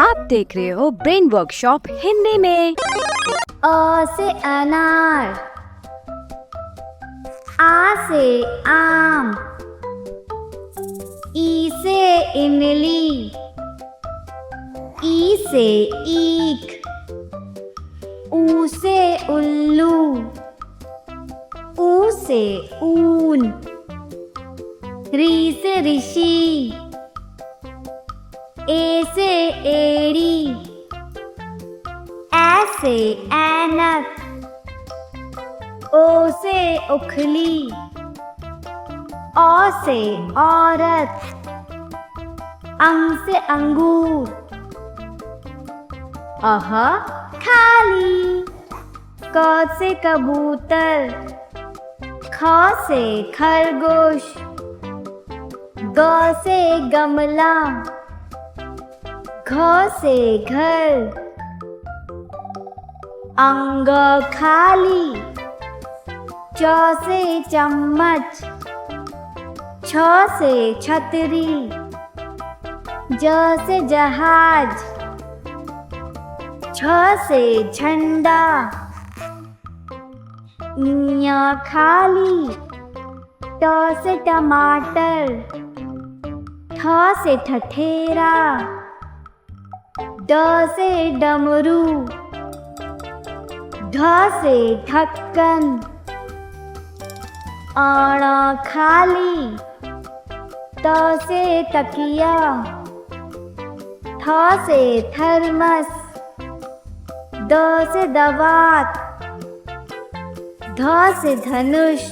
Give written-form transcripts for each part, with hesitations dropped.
आप देख रहे हो ब्रेन वर्कशॉप हिंदी में। अ से अनार, आ से आम, ई से इमली, ई से ईख, ऊ से उल्लू, ऊ से ऊन, री से ऋषि, ए से एड़ी, ऐ से ऐनक, ओ से उखली, औ से औरत, अंग से अंगूर, अह खाली, क से कबूतर, ख से खरगोश, ग से गमला, घ से घर, अंग खाली, च से चम्मच, छ से छतरी, ज से जहाज, छ से झंडा, ञ खाली, ट से टमाटर, ठ से ठठेरा, ड से डमरू, ढ से ढक्कन, अण खाली, त से तकिया, थ से थर्मस, द से दवात, ध से धनुष,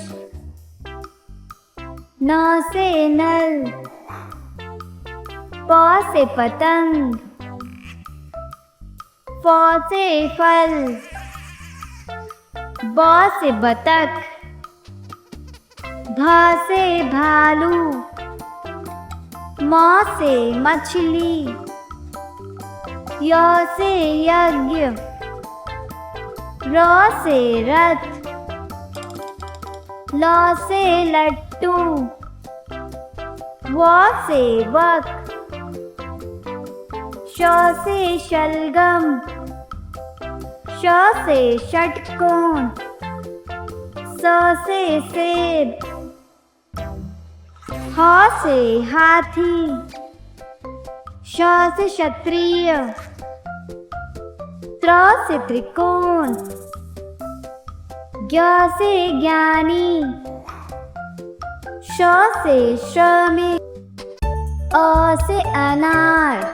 न से नल, प से पतंग, फ से फल, ब से बतख, भ से भालू, म से मछली, य से यज्ञ, र से रथ, ल से लट्टू, व से वक, श से शलगम, श से षटकोण, स से सेब, ह से हाथी, श से क्षत्रिय, त्र से त्रिकोण, ज्ञ से ज्ञानी, श से श्रमिक, अ से अनार,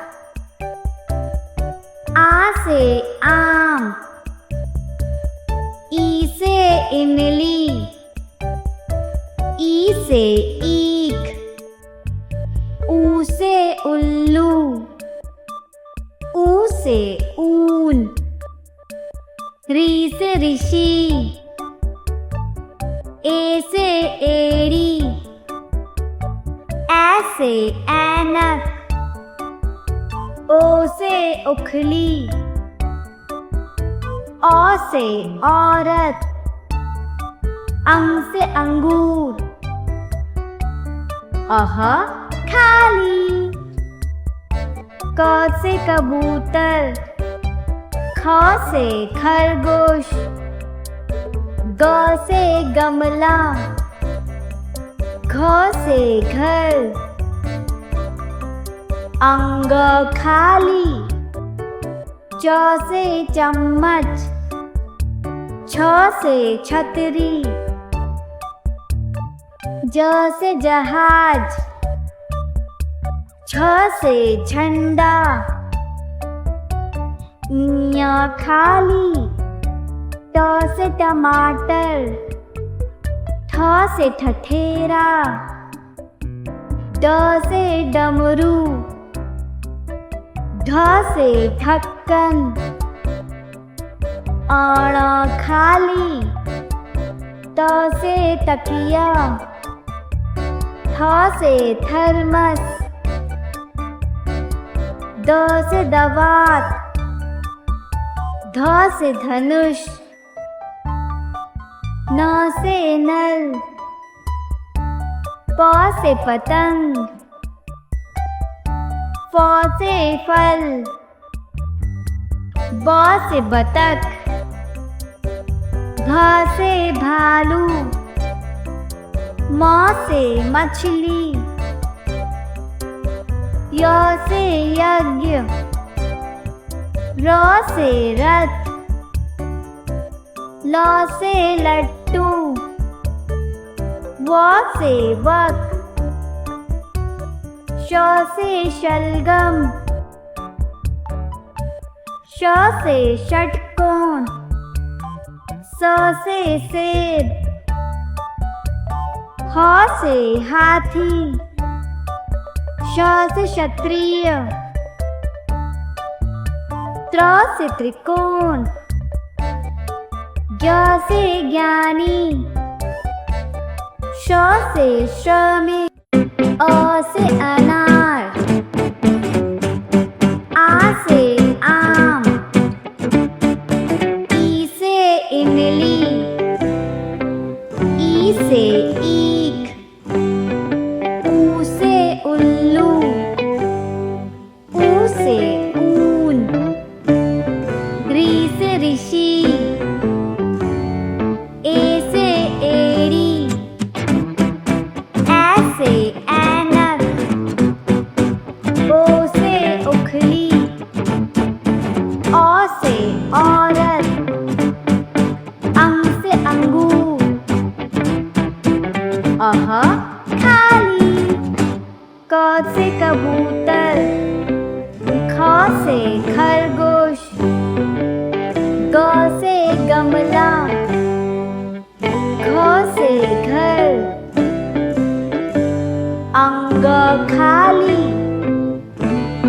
आ से आम, ई से इमली, ई से ईख, ऊ से उल्लू, ऊ से ऊन, री से ऋषि, ए से एड़ी, ऐ से ऐनक, ओ से उखली, औ से औरत, अंग से अंगूर, अह खाली, क से कबूतर, ख से खरगोश, ग से गमला, घ से घर, अंग खाली, च से चम्मच, छ से छतरी, ज से जहाज, छ से झंडा, ञ खाली, ट से टमाटर, ठ से ठठेरा, ड से डमरू, ढ से ढक्कन, अण खाली, त से तकिया, थ से थर्मस, द से दवात, ध से धनुष, न से नल, प से पतंग, फ से फल, ब से बतख, भ से भालू, म से मछली, य से यज्ञ, र से रथ, ल से लट्टू, व से वक, श से शलगम, श से षटकोण, स से सेब, ह से हाथी, श से क्षत्रिय, त्र से त्रिकोण, ज्ञ से ज्ञानी, श से श्रमिक, अ से अनार, आ से आम, ई से इमली, ई से ईख, ऊ से उल्लू, ऊ से ऊन, ऋ से ऋषि, ए से एड़ी, ऐ से ऐनक, ओ से उखली, औ से औरत, अंग से अंगूर, अह खाली, क से कबूतर, ख से खरगोश, ग से गमला, घ से घर, अंग खाली,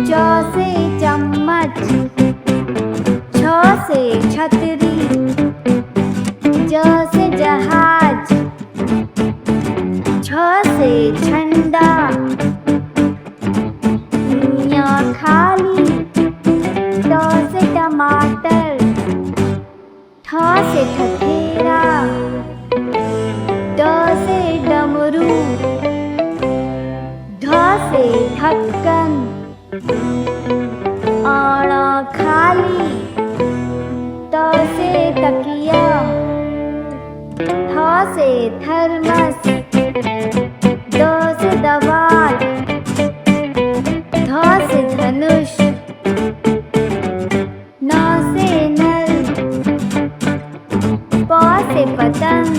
च से चम्मच, छ से छतरी, ज से जहाज, छ से झंडा, ञ खाली, ट से टमाटर, ठ से ठठेरा, ड से डमरू, ढ से ढक्कन, अण खाली, त से तकिया, थ से थर्मस, द से दवात, ध से धनुष, न से नल, प से पतंग,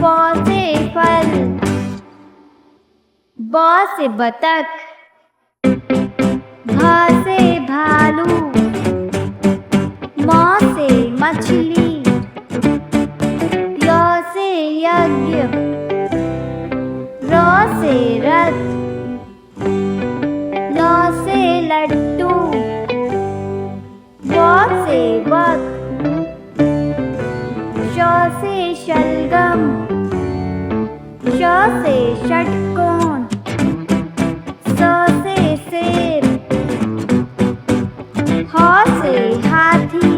फ से फल, ब से बतख, भ से भालू, म से मछली, य से यज्ञ, र से रथ, ल से लट्टू, व से वक, श से शलगम, श से षटकोण, स से सेब, ह से हाथी,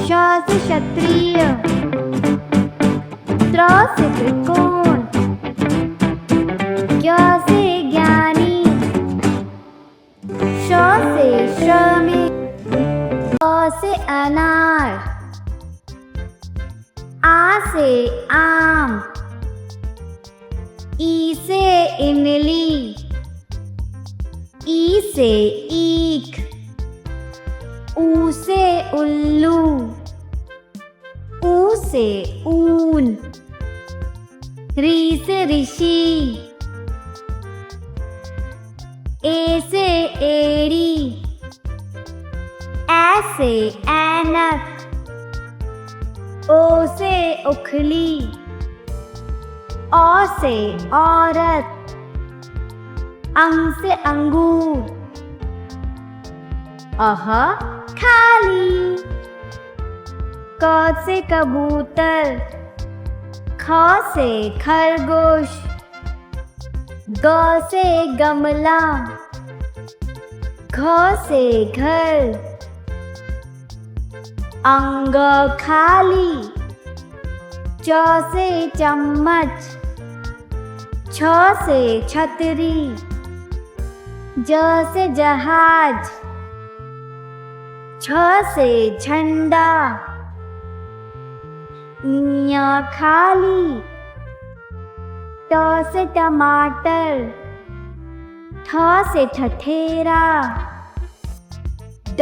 श से क्षत्रिय, त्र से त्रिकोण, ज्ञ से ज्ञानी, श से श्रमिक, अ से अनार, आ से आम, ई से इमली, ई से ईख, ऊ से उल्लू, ऊ से ऊन, ऋ से ऋषि, ए से एड़ी, ऐ से ऐनक, ओ से उखली, औ से औरत, अंग से अंगूर, अह खाली, क से कबूतर, ख से खरगोश, ग से गमला, घ से घर, अंग खाली, च से चम्मच, छ से छतरी, ज से जहाज, छ से झंडा, ञ खाली, ट से टमाटर, ठ से ठठेरा,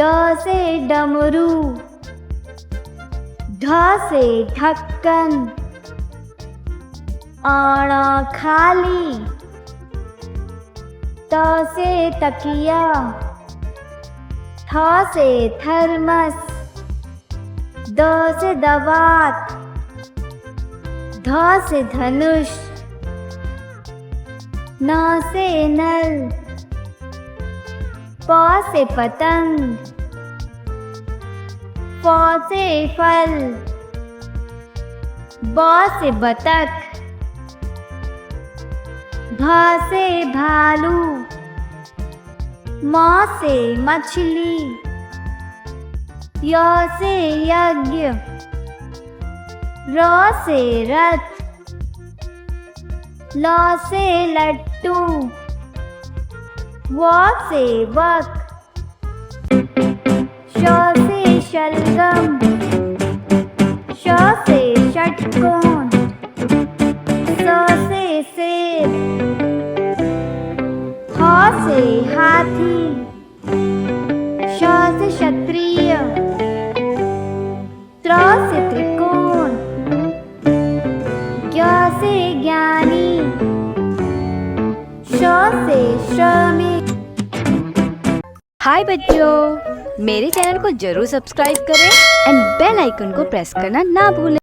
ड से डमरू, ढ से ढक्कन, अण खाली, त से तकिया, थ से थर्मस, द से दवात, ध से धनुष, न से नल, प से पतंग, फ से फल, ब से बतख, भ से भालू, म से मछली, य से यज्ञ, र से रथ, ल से लट्टू, व से वक, श से शलगम, श से षटकोण, स से सेब, ह से हाथी, श से क्षत्रिय, त्र से त्रिकोण, ज्ञ से ज्ञानी, श से श्रमिक। हाय बच्चों, मेरे चैनल को जरूर सब्सक्राइब करें एंड बेल आइकन को प्रेस करना ना भूलें।